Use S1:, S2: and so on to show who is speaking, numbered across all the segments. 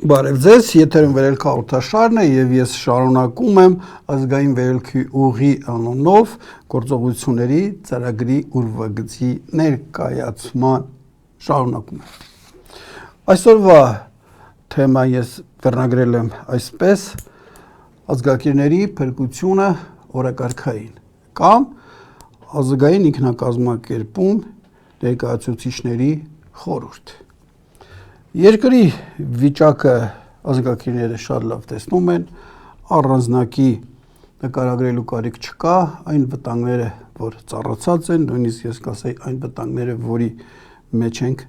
S1: Բարև ձեզ, եթերում վերելք հաղորդաշարն է եւ ես շարունակում եմ ազգային վերելքի ուղի անունով գործողությունների ծրագրի ուրվագծի ներկայացման շարունակումը։ Այսօրվա թեման ես վերնագրել եմ այսպես. ազգակիրների փրկությունը օրակարգային կամ ազգային ինքնակազմակերպում ներկայացուցիչների խորհուրդ։ Երկրի վիճակը ազգակիրները շատ լավ տեսնում են, առանձնակի նկարագրելու կարիք չկա, այն վտանգները, որ ծառացած են, նույնիսկ ես կասեի այն վտանգները, որի մեջ ենք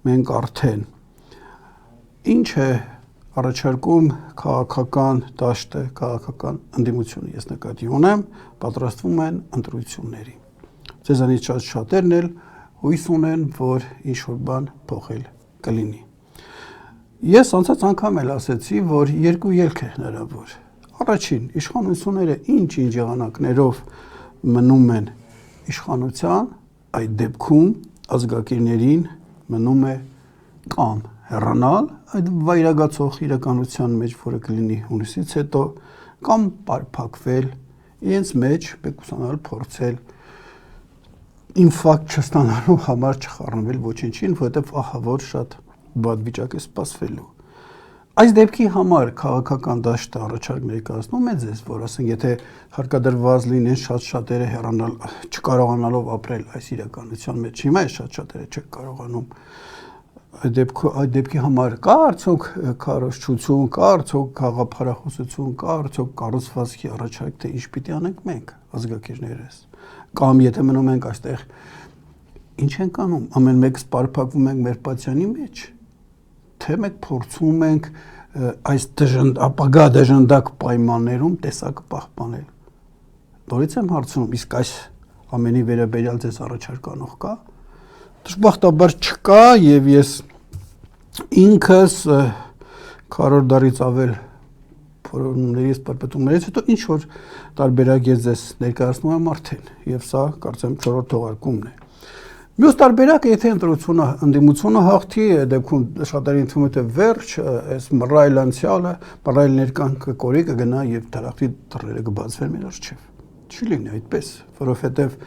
S1: մենք արդեն։ Ինչ է առաջարկում քաղաքական դաշտը, քաղաքական ընդդիմությունը, ես նկատի ունեմ, պատրաստվում են ընտրությունների։ Ձեզանից շատերն էլ հույս ունեն, որ ինչ-որ բան փոխել կլինի։ Ես անցած անգամ էլ ասեցի, որ երկու ելք է հնարավոր։ Առաջին, իշխանությունները ինչ եղանակներով մնում են իշխանության, այդ դեպքում ազգակիրներին մնում է կամ հեռանալ այդ վայրագացող իրականության մեջ, որը կլինի հունիսից հետո, կամ պարփակվել, իրենց մեջ մեկուսանալ, փորձել ինֆակտ չստանալու համար չխառնվել ոչինչին, որովհետև ահա որ շատ բադ վիճակ է սպասվելու։ Այս դեպքի համար քաղաքական դաշտը առաջարկ ներկայացնում է ձեզ, որ ասենք, եթե հարկադրված լինեն շատերը հեռանալ, չկարողանալով ապրել այս իրականության մեջ, հիմա է շատերը չեք կարողանում, այդ դեպքի համար կա արդյոք քարոզչություն, կա արդյոք գաղափարախոսություն, կա արդյոք կառուցվածքի առաջարկ, թե ինչ պիտի անենք մենք, ազգակիրներս, կամ եթե մնում ենք այստեղ, ինչ ենք անում, ամեն մեկս պարփակվում ենք մեր պատյանի մեջ, թե մենք փորձում ենք այս ապագա դժնդակ պայմաններում տեսակը պահպանել։ Նորից եմ հարցնում, իսկ այս ամենի վերաբերյալ ձեզ առաջարկանող կա։ Դժբախտաբար չկա, եւ ես ինքս քառորդ դարից ավել փորձումներից, պարպետումներից հետո ինչ որ տարբերակ ես ձեզ ներկայացնում եմ արդեն, եւ սա կարծեմ 4-րդ թողարկումն է։ Մյուս տարբերակը, եթե ընդդիմությունը հաղթի, դեպքում շատերին թվում է թե վերջ, այս մռայլ անցյալը, մռայլ ներկան կկորի, կգնա եւ դարախտի դռները կբացվեն մեր առջեւ։ Չի լինի այդպես, որովհետեւ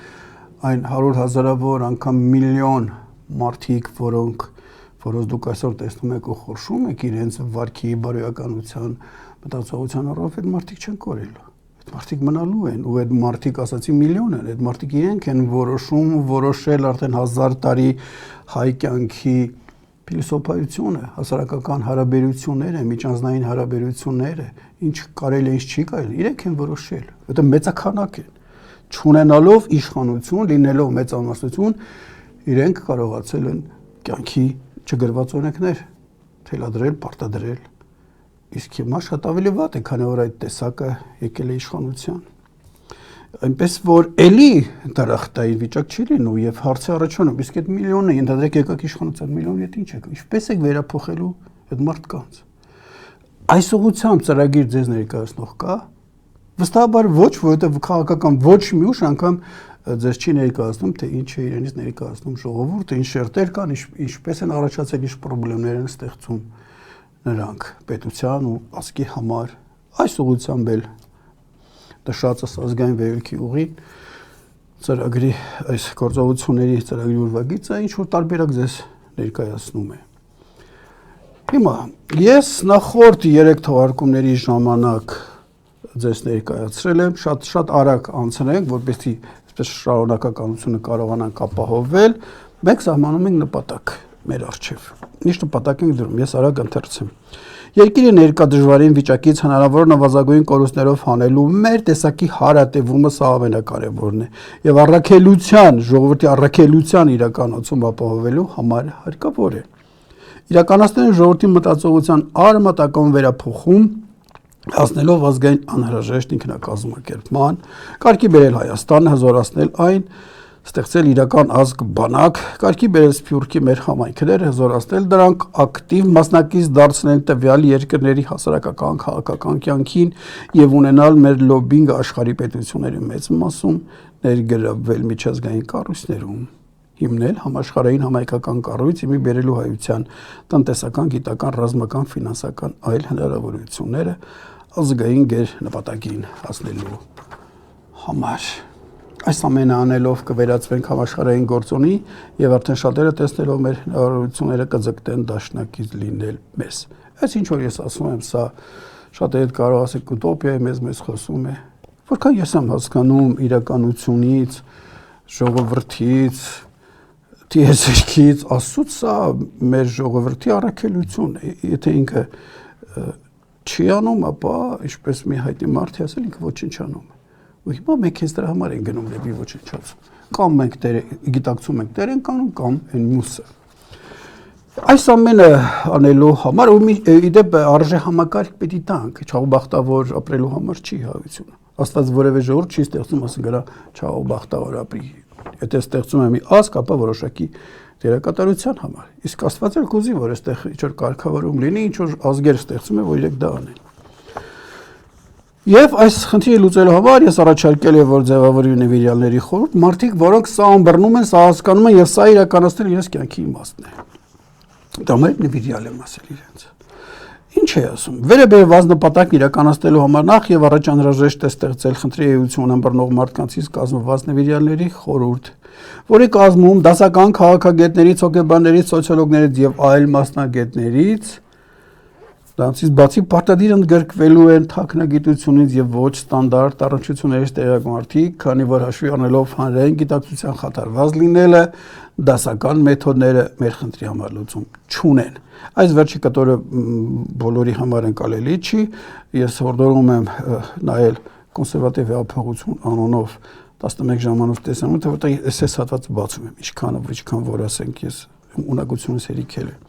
S1: այն 100,000-ավոր անգամ միլիոն մարդիկ, որոնց դուք այսօր տեսնում եք ու խորշում եք իրենց վարքի, բարոյականության, մտածողության առով, այդ մարդիկ չեն կորելու։ Մարդիկ մնալու են, ու այդ մարդիկ ասացի միլիոն են, այդ մարդիկ իրենք են որոշել արդեն 1000 տարի հայ կյանքի փիլիսոփայությունը, հասարակական հարաբերությունները, միջանձնային հարաբերությունները, ինչ կարելի է, ինչ չի կարելի, իրենք են որոշել, որտեղ մեծաքանակ են, չունենալով իշխանություն, լինելով մեծամասնություն, իրենք կարողացել են կյանքի չգրված օրենքներ թելադրել, պարտադրել։ Իսկ հիմա շատ ավելի վատ է, քանի որ այդ տեսակը եկել է իշխանության։ Այնպես որ էլի դարախտային վիճակ չի լինու եւ հարցը առաջանում, իսկ այդ միլիոնը ընդհանրեք եկեք իշխանության, միլիոնը ինչ եք, ինչպես եք վերափոխելու այդ մարդկանց։ Այս ուղղությամբ ծրագիր ձեզ ներկայացնող կա։ Վստահաբար ոչ, որովհետեւ քաղաքական ոչ մի ուժ անգամ ձեզ չի ներկայացնում, թե ինչ է իրենից ներկայացնում ժողովուրդը, ինչ շերտեր կան, ինչպես են առաջացել, ինչ խնդիրներ են ստեղծում նրանք պետության ու ազգի համար, այս ուղղությամբ էլ նշածս ազգային վերելքի ուղին ծրագրի այս գործողությունների ծրագրի ուրվագիծը ինչ որ տարբերակ ձեզ ներկայացնում է։ Հիմա ես նախորդ 3 թողարկումների ժամանակ ձեզ ներկայացրել եմ, շատ արագ անցնենք, որպեսզի այսպես շարունակականությունը կարողանանք ապահովել, մենք սահմանում ենք նպատակ մեր առջև։ Ինչ նպատակ ենք դրում, ես արագ ընթերցեմ։ Երկիրը ներկա դժվարին վիճակից հնարավոր նվազագույն կորուստներով հանելու մեր տեսակի հարատևումը սա ամենակարևորն է եւ առաքելության, ժողովրդի առաքելության իրականացում ապահովելու համար հարկավոր է։ Իրականացնել ժողովրդի մտածողության արմատական վերափոխում հասնելով ազգային անհրաժեշտ ինքնակազմակերպման, կարգի բերել Հայաստանը, հզորացնել այն, ստեղծել իրական ազգ բանակ, կարգի բերել Սփյուռքի մեր համայնքները, հզորացնել դրանք, ակտիվ մասնակից դարձնել տվյալ երկրների հասարակական քաղաքական կյանքին եւ ունենալ մեր լոբինգը աշխարհի պետությունների մեծ մասում, ներգրավվել միջազգային կառույցներում հիմնել համաշխարհային համայնքական կառույց իմի բերելու հայության տնտեսական, գիտական, ռազմական, ֆինանսական այլ հնարավորությունները ազգային գեր նպատակին հասնելու համար։ Այս ամենը անելով կվերածվենք համաշխարհային գործոնի եւ արդեն շատերը տեսնելով մեր հնարավորությունները կձգտեն դաշնակից լինել մեզ։ Այս ինչ որ ես ասում եմ, սա շատերը կարող ասեք ուտոպիա է, մեզ խոսում է։ Որքան ես եմ հասկանում իրականությունից, ժողովրդից, տիեզերքից, Աստծուց, սա մեր ժողովրդի առաքելություն է։ Եթե ինքը չի անում, ապա ինչպես մի հայտնի մարդ է ասել, ինքը ոչինչ անում է։ Ու հիմա մենք հենց դրա համար ենք գնում դեպի ոչնչացում։ Կամ մենք գիտակցում ենք դեր ենք անում, կամ այն մյուսը։ Այս ամենը անելու համար ու իդեպ արժե համակարգ պետք է տանք, չաղբախտավոր ապրելու համար չի հայությունը։ Աստված որևէ ժողովուրդ չի ստեղծում, ասենք գրա չաղբախտավոր ապրի։ Եթե ստեղծում է մի ազգ, ապա որոշակի դերակատարության համար։ Իսկ Աստված էլ կուզի, որ այստեղ ինչ-որ կարգավորում լինի, ինչ-որ ազգեր ստեղծում է, որ իրենք դա անեն։ Եվ այս խնդիրը լուծելու համար ես առաջարկել եմ, որ ձևավորի նվիրյալների խորհուրդ, մարդիկ, որոնք սա ըմբռնում են, սա հասկանում են եւ սա իրականացնել իրենց կյանքի իմաստն է։ Դա մեր նվիրյալ եմ ասել իրենց։ Ինչ է ասում։ Վերաբերված նպատակն իրականացնելու համար նախ եւ առաջ անհրաժեշտ է ստեղծել խնդրի էություն ըմբռնող մարդկանցից կազմված նվիրյալների խորհուրդ, որի կազմում դասական քաղաքագետներից, հոգեբաններից, սոցիոլոգներից եւ այլ մասնագետներից Դրանցից բացի պարտադիր ընդգրկվելու են թաքնագիտությունից եւ ոչ ստանդարտ առնչություններից տեղյակ մարդիկ, քանի որ հաշվի առնելով հանրային գիտակցության խաթարված լինելը, դասական մեթոդները մեր խնդրի համար լուծում չունեն։ Այս վերջի կտորը բոլորի համար ընկալելի չի, ես հորդորում եմ նայել կոնսերվատիվ հեղափոխություն անունով 11 ժամանոց տեսանյութը, որտեղ այս հատվածը բացում եմ, ինչքան որ ասենք ես ունակությունս հերիքել եմ։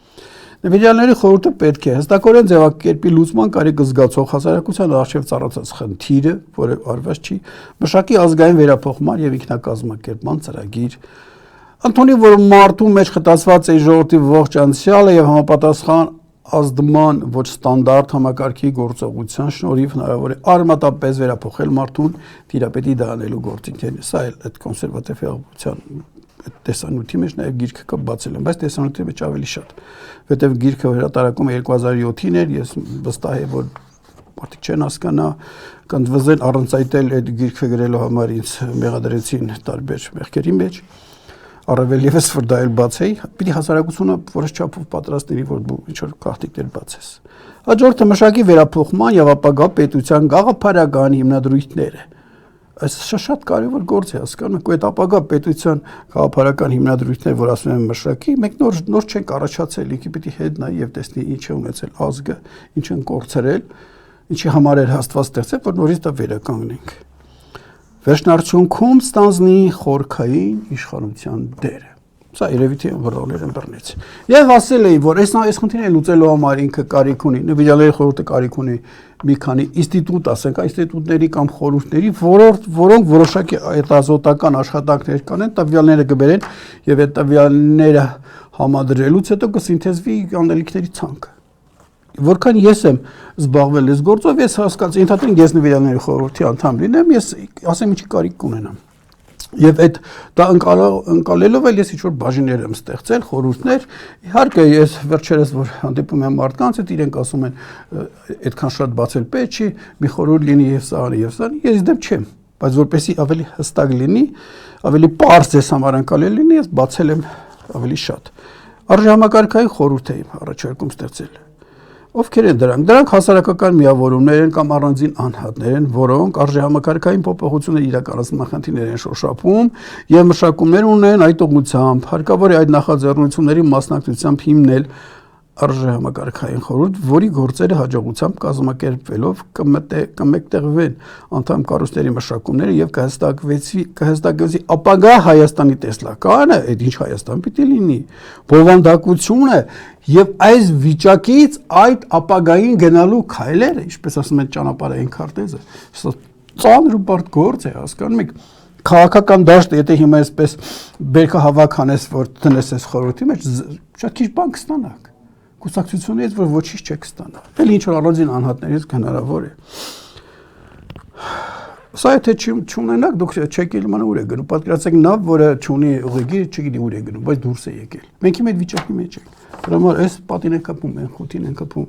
S1: Նվիրյալների խորհուրդը պետք է հստակորեն ձևակերպի լուծման կարիք զգացող հասարակության առջև ծառացած խնդիրը, որը արված չի, մշակի ազգային վերափոխման եւ ինքնակազմակերպման ծրագիր, ընդունի, որ մարդու մեջ խտացված է ժողովրդի ողջ անցյալը եւ համապատասխան ազդման ոչ ստանդարտ համակարգի գործողության շնորհիվ հնարավոր է արմատապես վերափոխել մարդուն տիրապետի դառնալու գործիքներին։ Սա էլ այդ կոնսերվատիվ հեղափոխության տեսանյութի մեջ նաև գիրքը կա բացել եմ, բայց տեսանյութի մեջ ավելի շատ, որտեղ գիրքը հրատարակում է 2007-ին էր, ես վստահ եմ, որ մարդիկ չեն հասկանա, կընդվզեն առանցայտել այդ գիրքը գրելու համար ինձ մեղադրեցին տարբեր մեղքերի մեջ, առավել ևս որ դա էլ բացեի, պիտի հասարակությունը որոշ չափով պատրաստ լինի, որ դու ինչ-որ քարտիկներ բացես։ Հաջորդը մշակի վերափոխման եւ ապագա պետության գաղափարական հիմնադրույթները։ Այս շատ կարևոր գործ է, հասկանում եք, այդ ապագա պետության գաղափարական հիմնադրույթներ, որ ասում են մշակի, մենք նոր չենք առաջացել, ինքը պիտի հետ նայի եւ տեսնի ինչ է ունեցել ազգը, ինչ են կորցրել, ինչի համար էր Աստված ստեղծել, որ նորից դա վերականգնենք։ Վերջնարդյունքում ստանձնի խորքային իշխանության դերը։ Սա երևի թե վրոներ են բռնեց։ Եվ ասել էի, որ այս խնդիրը լուծելու համար ինքը կարիք ունի, նվիրյալների խորհուրդը կարիք ունի մի քանի ինստիտուտ, ասենք, ինստիտուտների կամ խորհուրդների, որոնք որոշակի հետազոտական աշխատանքներ կանեն, տվյալները կբերեն եւ այդ տվյալները համադրելուց հետո կսինթեզվի անելիքների ցանկը։ Որքան ես եմ զբաղվել այս գործով, ես հասկացա, ընդհանրապես ես նվիրյալների խորհրդի անդամ լինեմ, ես ասեմ ինչի կարիք կունենամ։ Եվ այդ դա ընկալելով էլ ես ինչ-որ բաժիններ եմ ստեղծել, խորհուրդներ, իհարկե ես վերջերս որ հանդիպում եմ մարդկանց, այդ իրենք ասում են այդքան շատ բացել պետք չի, մի խորհուրդ լինի եւ սա անի, ես դեմ չեմ, բայց որպեսզի ավելի հստակ լինի, ավելի պարզ ես համար ընկալել լինի, ես բացել եմ ավելի շատ։ Արժեհամակարգային խորհուրդ եմ առաջարկում ստեղծել։ Ովքեր են դրանք։ Դրանք հասարակական միավորումներ են կամ առանձին անհատներ են, որոնք արժեհամակարգային փոփոխություններ իրականացնող խնդիրներ են շոշափում եւ մշակումներ ունեն այդ ուղղությամբ։ Հարկավոր է այդ նախաձեռնությունների մասնակցությամբ հիմնել արժեհամակարգային խորհուրդ, որի գործերը հաջողությամբ կազմակերպվելով կմեկտեղվեն անդամ կառույցների մշակումները եւ կհստակվեցի ապագա Հայաստանի տեսլականը, այդ ինչ Հայաստան պիտի լինի, բովանդակությունը եւ այս վիճակից այդ ապագային գնալու քայլերը, ինչպես ասում են ճանապարհային քարտեզը, սա ծանր ու բարդ գործ է, հասկանում եք, քաղաքական դաշտը, եթե հիմա այսպես բերքը հավաքանես, որ տնես այս խորհրդի մեջ, շատ քիչ բան կստանաք։ Կուսակցությունից, որ ոչինչ չեք ստանա։ Էլ ինչ որ առանձին անհատներից հնարավոր է։ Սա եթե չունենաք, դուք չեք ելման ուր է գնում։ Պատկերացրեք նավ, որը չունի ուղեգիր, չգիտի ուր է գնում, բայց դուրս է եկել։ Մենք իմ այդ վիճակի մեջ ենք։ Դրա համար այս պատին են կապում, այն խութին են կապում։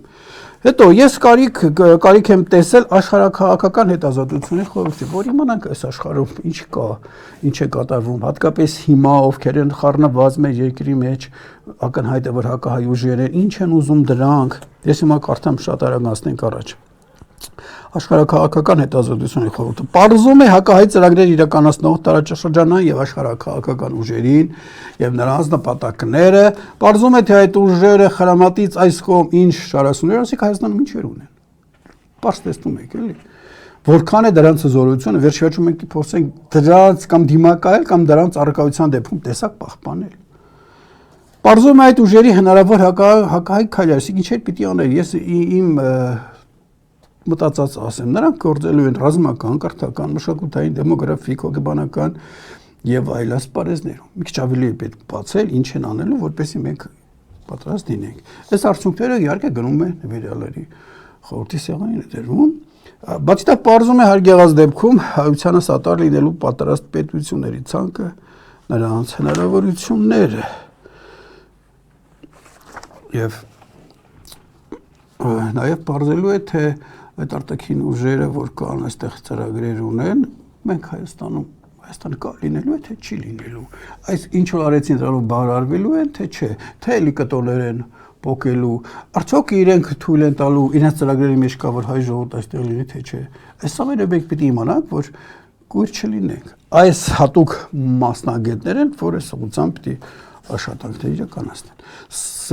S1: Հետո ես կարիք եմ տեսել աշխարհաքաղաքական հետազոտությունների խորհրդի, որ իմանանք այս աշխարհում ինչ կա, ինչ է կատարվում, հատկապես հիմա ովքեր են խառնված մեր երկրի մեջ, ակնհայտ է որ հակահայ ուժեր են, ինչ են ուզում դրանք։ Ես հիմա կարդամ շատ արագ անցնենք առաջ։ Աշխարհաքաղաքական հետազոտությունների խորհուրդը պարզում է հակահայ ծրագրեր իրականացնող տարածաշրջանային եւ աշխարհաքաղաքական ուժերին եւ նրանց նպատակները, պարզում է թե այդ ուժերը խրամատից այս կողմ ինչ շարասուներ, ասիկ Հայաստանում ինչեր ունեն։ Պարզ տեսնում եք, էլի։ Որքան է դրանց զորությունը, վերջիվերջում մենք փորձենք դրանց կամ դիմակայել կամ դրանց առարկայության դեպքում տեսակ պահպանել։ Պարզում է այդ ուժերի հնարավոր հակահայ քայլեր, ասիկ ինչեր պիտի անել։ Ես իմ մտածած ասեմ, նրանք գործելու են ռազմական, կրթական, մշակութային, դեմոգրաֆիկ, հոգեբանական եւ այլ ասպարեզներում։ Մի քիչ ավելի է պետք բացել, ինչ են անելու, որպեսզի մենք պատրաստ լինենք։ Այս արդյունքները իհարկե գնում են վերալերի խորհրդի սեղանին է դերվում։ Բացի դա պարզում է հարգեղած դեպքում հայությանը սատար լինելու պատրաստ պետությունների ցանկը, նրանց հնարավորությունները եւ նաեւ պարզելու է թե այդ արտաքին ուժերը, որ կան այստեղ ծրագրեր ունեն, մենք Հայաստանը կա լինելու է, թե չի լինելու։ Այս ինչ որ արեցին դրանով բարարվելու են, թե չէ, թե էլի կտորներ են փոկելու, արդյոք իրենք թույլ են տալու իրենց ծրագրերի մեջ կա որ հայ ժողովուրդ այստեղ լինի, թե չէ։ Այս ամենը մենք պիտի իմանանք, որ կույր չլինենք։ Այս հատուկ մասնագետներ են, որ այս ուղղությամբ պիտի աշխատանքներ իրականացնեն։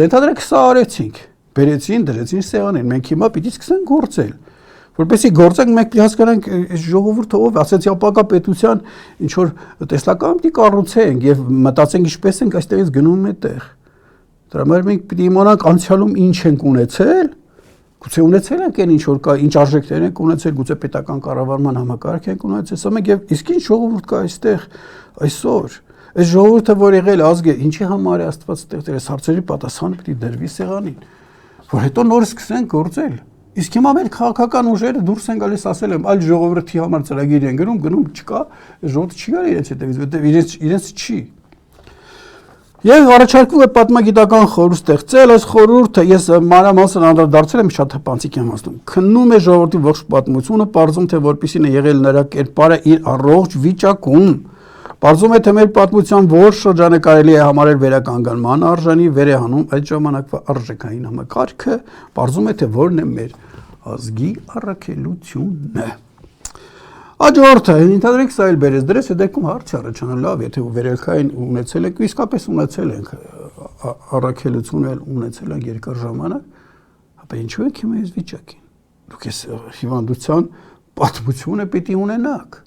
S1: Ենթադրենք սա արեցինք, բերեցին, դրեցին սեղանին, մենք հիմա պիտի սկսենք գործել։ Որպեսզի գործենք մենք պիտի հասկանանք այս ժողովուրդը ով, ասեցի ապակա պետության ինչ որ տեսլական պիտի կառուցենք եւ մտածենք ինչպես ենք այստեղից գնում այդտեղ։ Դրա համար մենք պիտի իմանանք անցյալում ինչ ենք ունեցել, գուցե ունեցել ենք այն ինչ որ կա, ինչ արժեքներ ենք ունեցել, գուցե պետական կառավարման համակարգ ենք ունեցել, սա մենք եւ իսկ ինչ ժողովուրդ կա այստեղ այսօր։ Այս ժողովուրդը որ եղել ազգ է, ինչի համար է Աստված ստեղծել, այս հարցերի պատասխանը պիտի դրվի սեղանին, որ հետո նոր սկսենք գործել։ Իսկ հիմա մեր քաղաքական ուժերը դուրս են գալիս ասել եմ, այլ ժողովրդի համար ծրագիր են գնում չկա, ժողովուրդը չի գալի իրենց հետևից, որտեղ իրենց չի։ Եվ առաջարկում է պատմագիտական խորհուրդ ստեղծել, այս խորհուրդը ես մանրամասն անդրադարձել եմ, շատ հպանցիկ եմ ասում, քննում է ժողովրդի ողջ պատմությունը, պարզում թե որպեսզի է եղել նրա կերպարը իր առողջ վիճակում, պարզում է թե մեր պատմության որ շրջանը կարելի է համարել վերականգնման արժանի, վեր է հանում այդ ժամանակվա արժեքային համակարգը, պարզում է թե որն է մեր ազգի առաքելությունը։ Աջորդը, ընդհանրենք սա էլ բերես դրես, այդ դեպքում հարց է առաջանալ, լավ, եթե վերելքային ունեցել եք, իսկապես ունեցել ենք առաքելություն էլ ունեցել ենք երկար ժամանակ, ապա ինչու եք հիմա այս վիճակին։ Դուք այս հիվանդության պատմությունը պիտի ունենաք։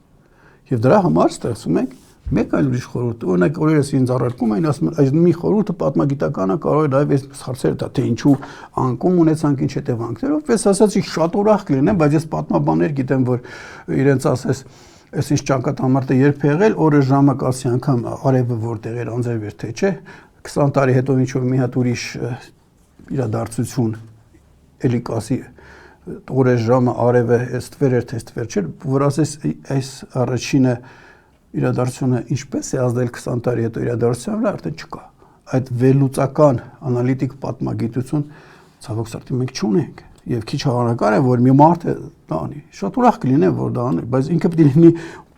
S1: Եվ դրա համար ստեղծում ենք մեկ այլ ուրիշ խորհուրդ, օրինակ օրերս ինձ առարկում էին, ասում այս մի խորհուրդը պատմագիտականը կարող է նաև այս հարցերը տա, թե ինչու անկում ունեցանք, ինչ հետևանքներով, ես ասացի շատ ուրախ կլինեմ, բայց ես պատմաբաններ գիտեմ, որ իրենց ասես այս ինչ ճակատամարտը երբ է եղել, օրը ժամը կասի անգամ արևը որտեղ էր, անձրև էր, թե չէ, 20 տարի հետո ինչ որ մի հատ ուրիշ իրադարձություն էլի կասի օրը ժամը արևը ստվեր էր, թե ստվեր չէր, որ ասես այս առաջինը իրադարձությունը ինչպես է ազդել 20 տարի հետո իրադարձության վրա արդեն չկա։ Այդ վերլուծական անալիտիկ պատմագիտություն ցավոք սրտի մենք չունենք եւ քիչ հավանական է որ մի մարդ դա անի։ Շատ ուրախ կլինեմ որ դա անի, բայց ինքը պետք է լինի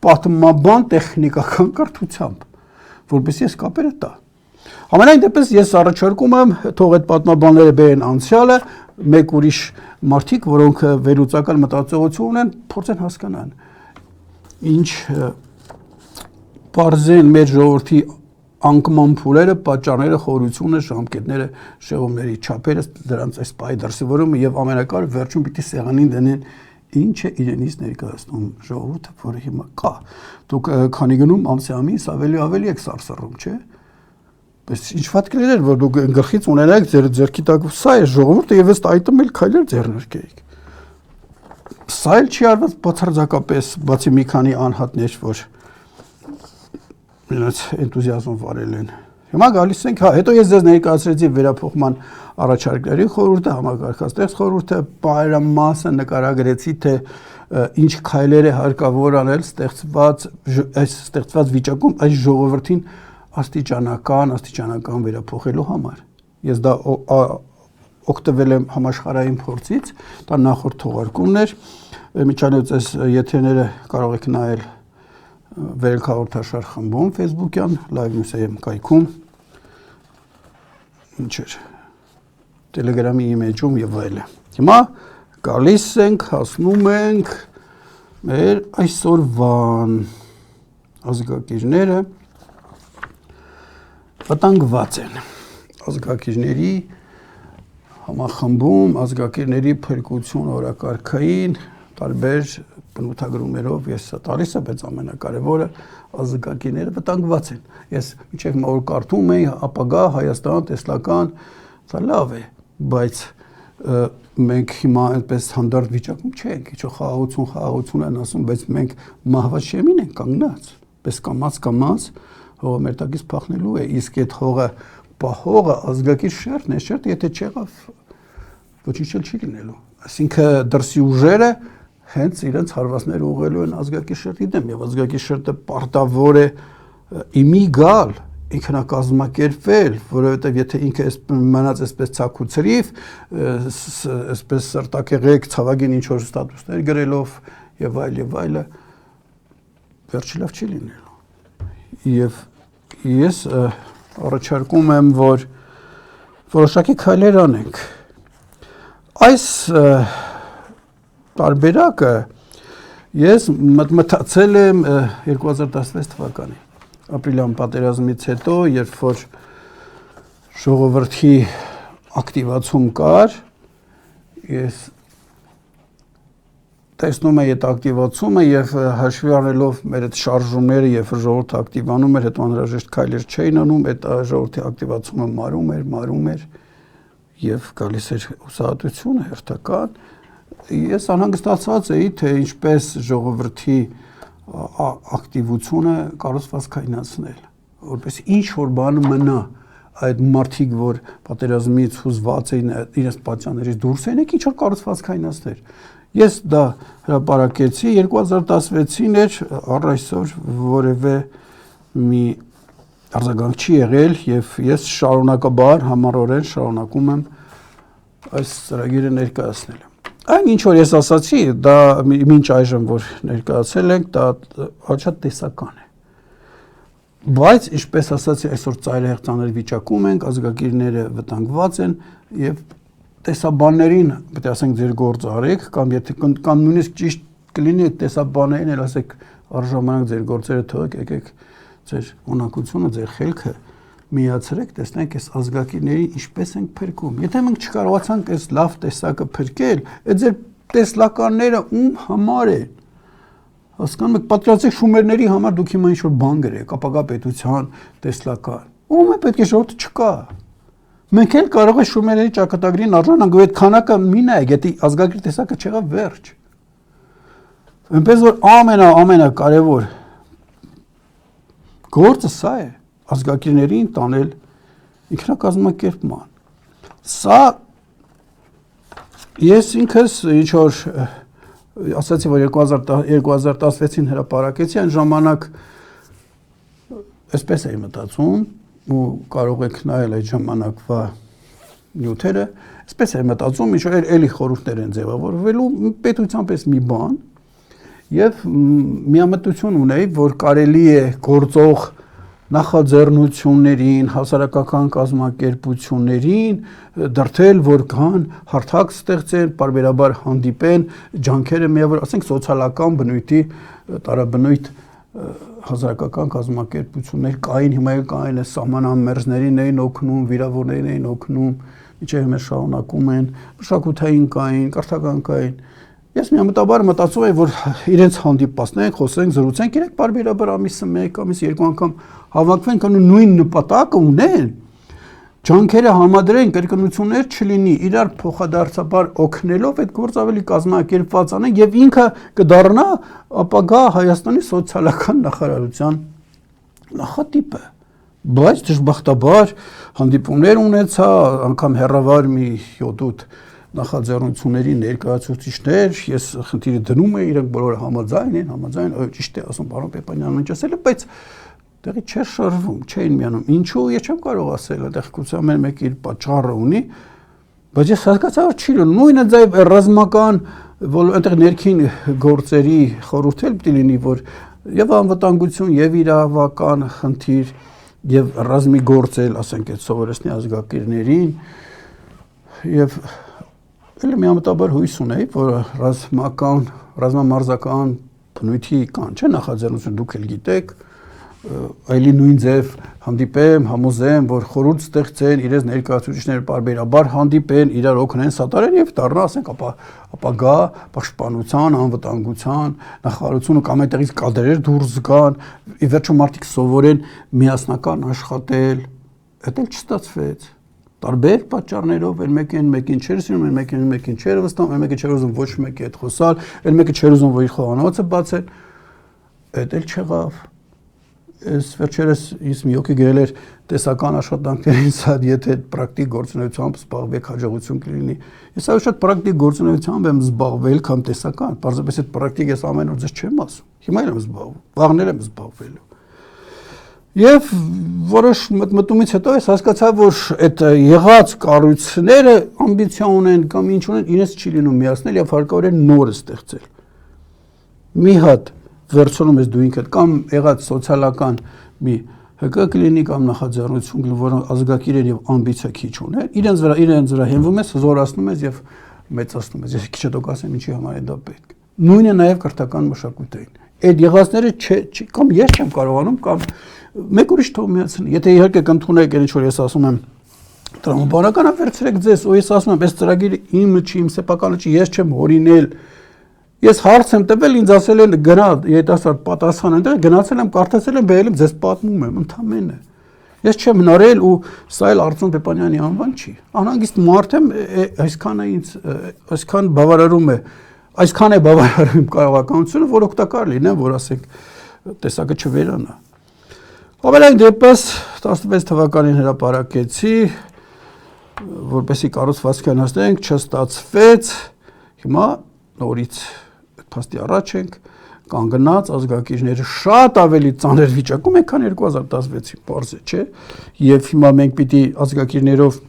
S1: պատմաբան տեխնիկական կրթությամբ, որպեսզի այս կապերը տա։ Համենայն դեպս ես առաջարկում եմ թող այդ պատմաբանները բերեն անցյալը, մեկ ուրիշ մարդիկ, որոնք վերլուծական մտածողություն ունեն, փորձեն հասկանան ինչ Պարզեն մեր ժողովրդի անկման փուլերը, պատճառները, խորությունը, ժամկետները, շեղումների չափերը, դրանց այս պահի դրսևորումը եւ ամենակարևորը վերջում պիտի սեղանին դնեն ինչ է իրենից ներկայացնում ժողովուրդը, որը հիմա կա։ Դուք քանի գնում ամսամիս ավելի եք սարսռում, չէ՞։ Բայց ինչ վատ կլիներ, որ դուք գլխից ունենաք ձեր ձեռքի տակ սա է ժողովուրդը եւ ըստ այդմ էլ քայլեր ձեռնարկեիք։ Սա էլ չի արված բացարձակապես, բացի մի քանի անհատներ, որ նրանց էնտուզիազմը վարել են Հիմա գալիս ենք, հետո ես ձեզ ներկայացրեցի վերափոխման առաջարկների խորհուրդը, համակարգաստեղծ խորհուրդը, պայմանամասը նկարագրեցի, թե ինչ քայլեր է հարկավոր անել ստեղծված վիճակում այս ժողովրդին աստիճանական վերափոխելու համար։ Ես դա օգտվել եմ համաշխարհային փորձից, դա նախորդ թողարկումն էր, միջանոց այս եթերները կարող եք նայել Վերելք հաղորդաշար խմբում Facebook-յան, Live News-ում կայքում, ինչ էր, Telegram-ի իմեջում եւ այլն։ Հիմա գալիս ենք, հասնում ենք մեր այսօրվան ազգակիրները վտանգված են։ Ազգակիրների համախմբում, ազգակիրների փրկություն օրակարգային տարբեր բնութագրումներով ես տալիս եմ, բայց ամենակարևորը ազգակիրները վտանգված են։ Ես մինչև որ կարդում էի ապագա Հայաստան տեսլական, դա լավ է, բայց մենք հիմա այդպես հանդարտ վիճակում չենք, ինչ խաղաղություն են ասում, բայց մենք մահվա շեմին ենք կանգնած, պես կամած հողը մեր տակից փախնելու է, իսկ այդ հողը պահողը ազգակիր շերտն է, շերտը եթե չեղավ, ոչինչ չի լինելու։ Այսինքն դրսի ուժերը հենց իրենց հարվածները ուղղելու են ազգակիր շերտի դեմ, եւ ազգակիր շերտը պարտավոր է իմի գալ, ինքնակազմակերպվել, որովհետեւ եթե ինքը մնաց այսպես ցակուցրիվ, այսպես սրտակեղեկ ցավագին ինչ որ ստատուսներ գրելով եւ այլը, վերջի լավ չի լինելու։ Եվ ես առաջարկում եմ, որ որոշակի քայլեր անենք։ Այս տարբերակը ես մտածել եմ 2016 թվականին, ապրիլյան պատերազմից հետո, երբ որ ժողովրդի ակտիվացում կար, ես տեսնում եմ այդ ակտիվացումը եւ հաշվի առնելով մեր այդ շարժումները, երբ ժողովուրդը ակտիվանում էր, հետո անհրաժեշտ քայլեր չէին անում, այդ ժողովրդի ակտիվացումը մարում էր եւ գալիս էր հուսահատությունը հերթական։ Ես անհանգստացած էի, թե ինչպես ժողովրդի ակտիվությունը կառուցվածքայնացնել, որպես ինչ որ բան մնա այդ մարդիկ, որ պատերազմից հուզված էին, իրենց պատյաններից դուրս էին, ինչ որ կառուցվածքայնացներ։ Ես դա հրապարակեցի 2016-ին էր, առ այսօր որևէ մի արձագանք չի եղել եւ ես շարունակաբար համառորեն շարունակում եմ այս ծրագիրը ներկայացնել։ Այն ինչ որ ես ասացի, դա մինչ այժմ որ ներկայացել ենք, դա հաճախ տեսական է։ Բայց ինչպես ասացի, այսօր ծայրահեղձաներ վիճակում ենք, ազգակիրները վտանգված են եւ տեսաբաններին պետք է ասենք ձեր գործ արեք, կամ նույնիսկ ճիշտ կլինի տեսաբաններին էլ ասեք առժամանակ ձեր գործերը թողեք, եկեք ձեր ունակությունը, ձեր խելքը միացրեք, տեսնենք այս ազգակիրների ինչպես ենք փրկում։ Եթե մենք չկարողացանք այս լավ տեսակը փրկել, այդ ձեր տեսլականները ում համար են։ Հասկանում եք, պատկերացրեք շումերների համար դուք հիմա ինչ-որ բան գրեք, ապագա պետության տեսլական։ Ում է պետք է ժողովուրդը չկա։ Մենք էլ կարող է շումերների ճակատագրին արժանանք, այդ քանակը մի նայեք, եթե ազգակիր տեսակը չեղավ վերջ։ Այնպես որ ամենակարևոր գործը սա է, ազգակիրներին տանել ինքնակազմակերպման։ Սա ես ինքս ինչ որ ասացի, որ 2016-ին հրապարակեցի, այն ժամանակ այսպես էի մտածում, ու կարող եք նայել այդ ժամանակվա նյութերը, այսպես է մտածում, ինչ որ էլի խորհուրդներ են ձևավորվելու պետության պես մի բան, եւ միամտություն ունեի, որ կարելի է գործող նախաձեռնություններին, հասարակական կազմակերպություններին դրդել, որ կան հարթակ ստեղծեն, պարբերաբար հանդիպեն, ջանքերը միավոր, ասենք սոցիալական բնույթի տարաբնույթ հասարակական կազմակերպություններ կային, հիմա էլ կային, այս սահմանամերձներին էին օգնում, վիրավորներին էին օգնում, մինչև հիմա շարունակում են, մշակութային կային, կրթական կային։ Ես միամտաբար մտածում եմ, որ իրենց հանդիպասնենք, խոսենք, զրուցենք, իրենք պարբերաբար ամիսը 1, ամիսը 2 անգամ հավաքվենք, նույն նպատակը ունեն, ջանքերը համադրեն, կրկնություններ չլինի, իրար փոխադարձաբար օգնելով այդ գործ ավելի կազմակերպված անեն եւ ինքը կդառնա ապագա Հայաստանի սոցիալական նախարարության նախատիպը, բայց դժբախտաբար հանդիպումներ ունեցա, անգամ հեռավար մի 7-8 նախաձեռնությունների ներկայացուցիչներ, ես խնդիրը դնում եմ, իրենք բոլորը համաձայն են, ճիշտ է ասում պարոն Պեպանյանն ինչ ասել է, բայց տեղի չէր շարժվում, չէին միանում։ Ինչու ես չեմ կարող ասել, այդտեղ գուցե ամեն մեկ իր պատճառը ունի, բայց ես հասկացա, որ չի լինում։ Նույնը ձայ ռազմական այնտեղ ներքին գործերի խորհուրդ էլ պիտի լինի, որ եւ անվտանգություն, եւ իրավական խնդիր, եւ ռազմի գործել, ասենք այդ սովորեցնի ազգակիրներին, եւ էլ միամտաբար հույս ունեի, որ ռազմամարզական բնույթի կան, չէ՞ նախաձեռնություն, դուք էլ գիտեք, այլի նույն ձև հանդիպեմ, համոզեմ, որ խորհուրդ ստեղծեն, իրենց ներկայացուցիչները պարբերաբար հանդիպեն, իրար օգնեն սատարեն եւ դառնա, ասենք, ապագա պաշտպանության, անվտանգության նախարարությունը կամ այդտեղից կադրեր դուրս գան, ի վերջո մարդիկ սովորեն միասնական աշխատել, դա էլ չստացվեց։ Տարբեր պատճառներով, այլ մեկին չէր սիրում, մեկին չէր վստահում, մեկը չէր ուզում ոչ մեկի հետ խոսալ, այլ մեկը չէր ուզում, որ իր խոհանոցը բացեն, դա էլ չեղավ։ Ես վերջերս ինձ մի հոգի գրել էր տեսական աշխատանքներին սա եթե պրակտիկ գործունեությամբ զբաղվեք հաջողություն կլինի։ Ես այո շատ պրակտիկ գործունեությամբ եմ զբաղվել, քան տեսական։ Պարզապես այդ պրակտիկ ես ամեն օր ձեզ չեմ ասում։ Հիմա եմ զբաղվում, վաղներ եմ զբաղվելու։ Եվ որոշ մտումից հետո ես հասկացա, որ այդ եղած կառույցները ամբիցիա ունեն կամ ինչ ունեն, իրենց չի լինում միացնել եւ հարկավոր է նորը ստեղծել։ Մի հատ վերցնում ես դու ինքդ կամ եղած սոցիալական մի ՀԿ կլինի կամ նախաձեռնություն, որը ազգակիր են եւ ամբիցիա քիչ ունեն, իրենց վրա հենվում ես, զորացնում ես եւ մեծացնում ես։ Ես քիչ հետո կասեմ ինչի համար է դա պետք։ Նույնը նաեւ կրթական մշակութային։ Այդ եղածները կամ ես չեմ կարողանում կամ մեկ ուրիշ թող միացնի։ Եթե իհարկե կընդունեք ինչ որ ես ասում եմ տրամաբանականը վերցրեք ձեզ, ու ես ասում եմ, այս ծրագիրը իմը չի, իմ սեփականը չի, ես չեմ հորինել։ Ես հարց եմ տվել, ինձ ասել են գնա, երիտասարդ պատասխան այնտեղ, գնացել եմ, կարդացել եմ, բերել եմ, ձեզ պատմում եմ, ընդամենը։ Ես չեմ հնարել ու սա էլ Արտոն Պեպանյանի անվան չի։ Անհանգիստ մարդ եմ, այսքանը ինձ այսքան բավարարում է, այսքան է բավարարում իմ կարողականությունը, որ օգտակար լինեմ, որ ասենք տեսակը չվերանա։ Ամենայն դեպս 16 թվականին հրապարակեցի, որպեսի կառուցվածքն հասնենք, չստացվեց, հիմա նորից փաստի առաջ ենք, կանգնած ազգակիրները շատ ավելի ծանր վիճակում են, քան 2016-ին, պարզ է, չէ՞։ Եվ հիմա մենք պիտի ազգակիրներով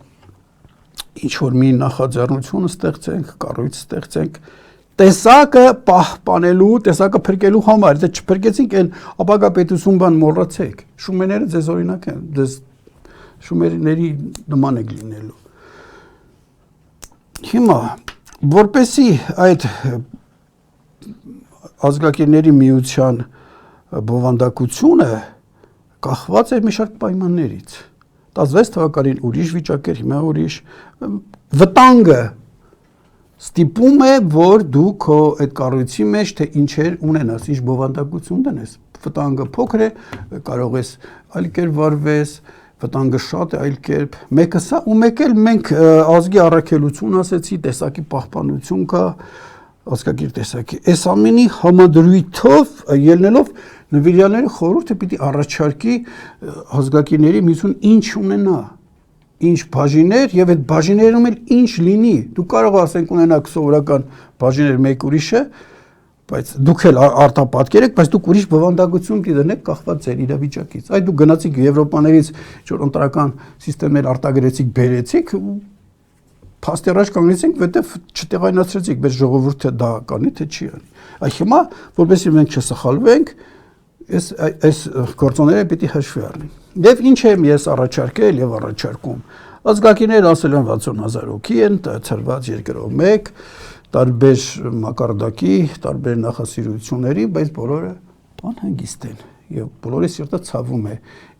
S1: ինչ-որ մի նախաձեռնություն ստեղծենք, կառույց ստեղծենք, տեսակը պահպանելու, տեսակը փրկելու համար, եթե չփրկեցինք այն ապագա պետություն բան մոռացեք։ Շումերները ձեզ օրինակ են, ձեզ շումերների նման եք լինելու։ Հիմա որպեսի այդ ազգակիրների միության բովանդակությունը կախված է մի շարք պայմաններից։ 16 թվականին ուրիշ վիճակ էր, հիմա ուրիշ վտանգը ստիպում է, որ դու քո այդ կառույցի մեջ թե ինչեր ունենաս, ինչ բովանդակություն դնես։ Վտանգը փոքր է, կարող ես այլ կերպ վարվես, վտանգը շատ է այլ կերպ։ Մեկը սա ու մեկ էլ մենք ազգի առաքելություն ասեցի, տեսակի պահպանություն կա, ազգակիր տեսակի։ Այս ամենի համադրույթով ելնելով նվիրյալների խորհուրդը պիտի առաջարկի ազգակիրների միություն ինչ ունենա, ինչ բաժիներ եւ այդ բաժիներում էլ ինչ լինի։ Դու կարող ասենք ունենաք սովորական բաժիներ մեկ ուրիշը, բայց դուք էլ արտապատկերեք, բայց դուք ուրիշ բովանդակություն դնեք կախված ձեր իրավիճակից։ Այդ դուք գնացիք Եվրոպաներից ինչ-որ ընտրական սիստեմներ արտագրեցիք, բերեցիք, փաստի առաջ կանգնեցինք, որտեվ չտեղայնացրեցիք, բայց ժողովուրդը դա կանի թե չի անի։ Այ հիմա, որովհետեւ մենք չսխալվենք, այս գործոնները պիտի հաշվի առնենք։ Եվ ինչ եմ ես առաջարկել եւ առաջարկում։ Ազգակիրները ասել են 60000 հոգի են, ծրված երկրով մեկ, տարբեր մակարդակի, տարբեր նախասիրությունների, բայց բոլորը անհանգիստ են եւ բոլորի սիրտը ցավում է։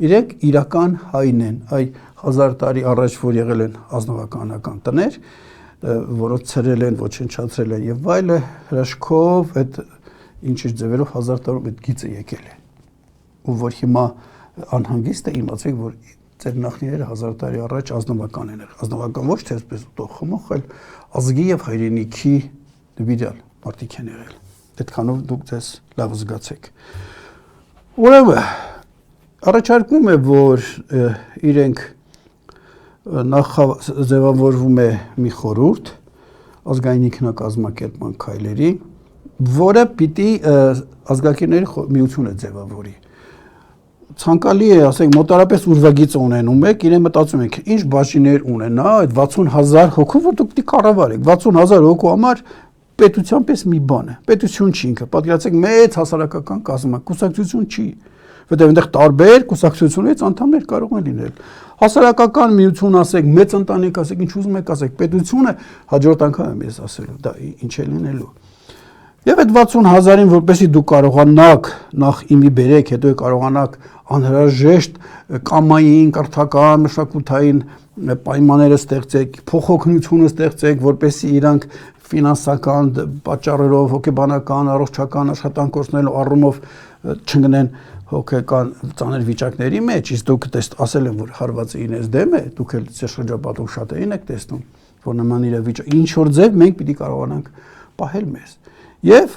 S1: Իրենք իրական հայն են, այ 1000 տարի առաջ որ եղել են ազնվականական տներ, որոնց ցրել են, ոչնչացրել են եւ այլը, հրաշքով այդ ինչ-ինչ ձևերով 1000 տարում այդ գիծը եկել է։ Ու որ հիմա անհանգիստ է, իմացեք, որ ձեր նախնիները 1000 տարի առաջ ազնվական են եղել։ Ազնվական ոչ թե այսպես ուտող-խմող, այլ ազգի եւ հայրենիքի նվիրյալ մարդիկ են եղել։ Այդքանով դուք ձեզ լավ զգացեք։ Ուրեմն Առաջարկվում է, որ իրենք ձևավորվում է մի խորհուրդ ազգային ինքնակազմակերպման քայլերի, որը պիտի ազգակիրների միությունը ձևավորի։ Ցանկալի է, ասենք, մոտարապես ուրվագիծ ունենում եք, իրեն մտածում եք, ինչ բաժիններ ունենա այդ 60,000 հոգու, որ դուք պիտի կառավարեք, 60,000 հոգու համար պետության պես մի բան է, պետություն չի ինքը, պատկերացրեք մեծ հասարակական կազմ, կուսակցություն չի, որտեղ այնտեղ տարբեր կուսակցություններից անդամներ կարող են լինել։ Հասարակական միություն ասեք, մեծ ընտանիք ասեք, ինչ ուզում եք ասեք, պետությունը հաջորդ անգամ եմ ես ասելու, դա ինչ է լինելու։ Եվ այդ 60,000-ին, որպեսզի դուք կարողանաք նախ իմի բերեք, հետո կարողանաք անհրաժեշտ կամային, կրթական, մշակութային պայմանները ստեղծեք, փոխօգնությունը ստեղծեք, որպեսզի իրանք ֆինանսական պատճառերով, հոգեբանական, առողջական աշխատանքորձնելու առումով չգնեն հոգեկան ծանր վիճակների մեջ, իսկ դուք ասել եմ, որ հարվածը ինձ դեմ է, դուք էլ ձեր շրջապատում շատերին եք տեսնում, որ նման իրավիճակ, ինչ որ ձև մենք պիտի կարողանանք պահել մեզ։ Եվ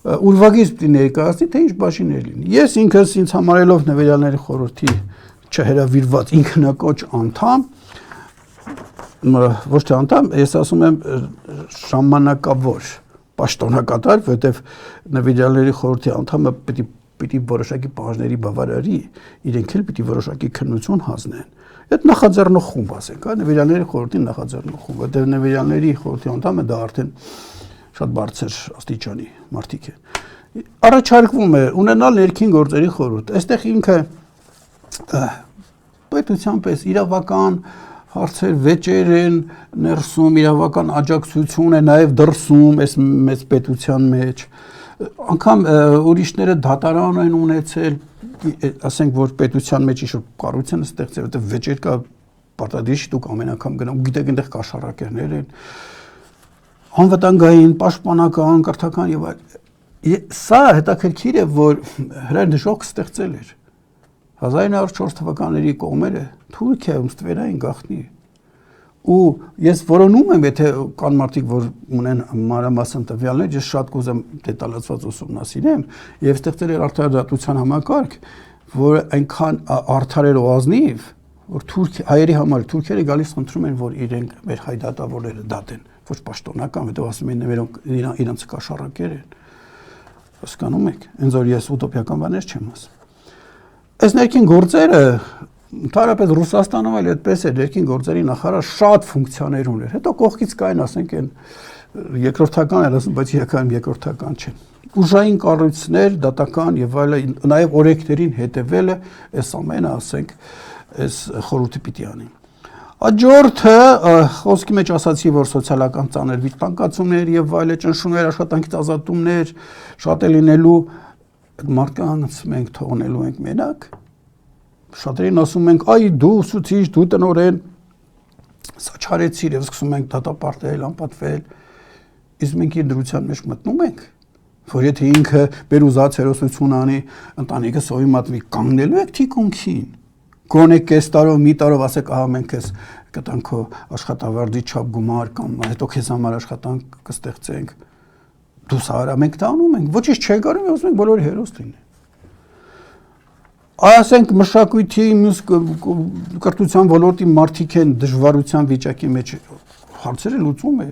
S1: ուրվագիծ պիտի ներկայացնի, թե ինչ բաժիններ լինի։ Ես ինքս ինձ համարելով Նվիրյալների խորհրդի չհրավիրված ինքնակոչ անդամ, ոչ թե անդամ, ես ասում եմ ժամանակավոր պաշտոնակատար, որովհետև Նվիրյալների խորհրդի անդամը պիտի որոշակի պահանջների բավարարի, իրենք էլ պիտի որոշակի քննություն հանձնեն։ Այդ նախաձեռնող խումբ ասենք, Նվիրյալների խորհրդի նախաձեռնող խումբ, որովհետև Նվիրյալների խորհրդի անդամը դա արդեն շատ բարձր աստիճանի մարդիկ են։ Առաջարկվում է ունենալ ներքին գործերի խորհուրդ։ Այստեղ ինքը պետության պես իրավական հարցեր վեճեր են ներսում, իրավական աջակցություն է նաև դրսում այս մեծ պետության մեջ։ Անկամ ուրիշները դատարան են ունեցել, ասենք, որ պետության մեջ ինչ-որ կառույցն է ստեղծել, որտեղ վեճեր կա, պարտադիր չի դուք ամեն անգամ գնաք, գիտեք այնտեղ կաշառակերներ են, անվտանգային, պաշտպանական, կրթական եւ այլն։ Սա հետաքրքիր է, որ հրադժողք ստեղծել էր 1904 թվականների կողմերը Թուրքիայում ստվերային գաղտնի։ Ու ես որոնում եմ, եթե կան մարդիկ, որ ունեն մանրամասն տվյալներ, ես շատ կուզեմ դետալացված ուսումնասիրեմ եւ ստեղծել էր արդարադատության համակարգ, որը այնքան արդար էր ու ազնիվ, որ հայերի համար թուրքերը գալիս խնդրում են, որ իրենք մեր հայ դատավորները դատեն, ոչ պաշտոնական, հետո ասում են իրանց կաշառակեր են։ Հասկանում եք, ինձ որ ես ուտոպիական բաներ չեմ ասում։ Այս ներքին գործերը ընդհանրապես Ռուսաստանում էլ այդպես է, ներքին գործերի նախարար շատ ֆունկցիաներ ուներ։ Հետո կողքից կային, ասենք, այն երկրորդական են ասում, բայց իրականում երկրորդական չեն։ Ուժային կառույցներ, դատական եւ այլն, նաեւ օրենքներին հետևելը, այս ամենը, ասենք, այս խորհուրդը պիտի անի։ Աջորդը խոսքի մեջ ասացի, որ սոցիալական ծանր վիճակացումներ եւ այլ ճնշումներ, աշխատանքից ազատումներ շատ է լինելու, այդ մարդկանց մենք թողնելու ենք մենակ։ Շատերին ասում ենք, այ դու ուսուցիչ, դու տնօրեն, սա չարեցիր եւ սկսում ենք դատապարտել, անպատվել, իսկ մենք իր դրության մեջ մտնում ենք, որ եթե ինքը մեր ուզած հերոսություն անի, ընտանիքը սովի մատնի, կանգնելու եք թիկունքին։ Գոնե կես տարով, մի տարով ասեք, ահա մենք քեզ կտանք քո աշխատավարձի չափ գումար կամ հետո քեզ համար աշխատանք կստեղծենք։ Դու սա արա, մենք դա անում ենք։ Ոչինչ չենք անում, ասում ենք բոլորը հերոս լինեն։ Ասենք մշակույթի, մյուս կրթության ոլորտի մարդիկ են դժվարության վիճակի մեջ, հարցերը լուծում է։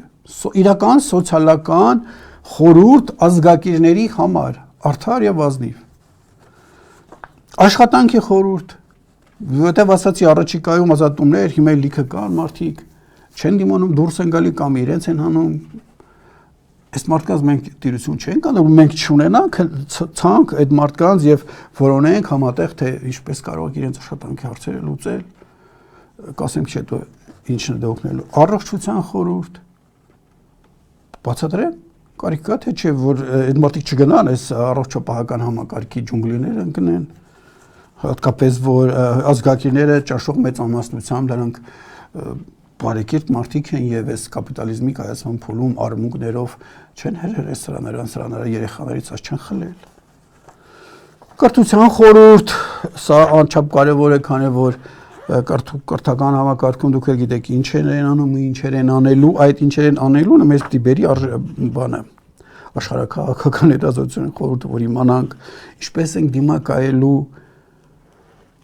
S1: Իրական սոցիալական խորհուրդ ազգակիրների համար, արդար եւ ազնիվ։ Աշխատանքի խորհուրդ, որտեղ ասացի առաջիկայում ազատումներ, հիմա լիքը կան մարդիկ, չեն դիմանում, դուրս են գալի կամ իրենց են հանում։ Այս մարդկանց մենք տիրություն չենք անում, մենք չունենանք ցանկ այդ մարդկանց եւ որոնենք համատեղ թե ինչպես կարող իրենց աշխատանքի հարցերը լուծել, կասեմ չէ, դու ինչն է դա օգնելու։ Առողջության խորհուրդ, բացատրեմ, կարիք կա թե չէ, որ այդ մարդիկ չգնան այս առողջապահական համակարգի ջունգլիները ընկնեն, հատկապես որ ազգակիրները ճաշող մեծ ամասնությամբ դրանք բարեկիրթ մարդիկ են եւ այս կապիտալիզմի կայացման փուլում արմունկներով չեն հերել սրաները երեխաներից աս չեն խլել։ Կրթության խորհուրդ, սա անչափ կարևոր է, քանի որ կրթական համակարգում դուք եք գիտեք ինչեր են անում, ինչեր են անելու, այդ ինչեր են անելուն մեզ պիտի բերի բանը աշխարհակաղակական հետազոտության խորհուրդը, որ իմանանք ինչպես ենք դիմակայելու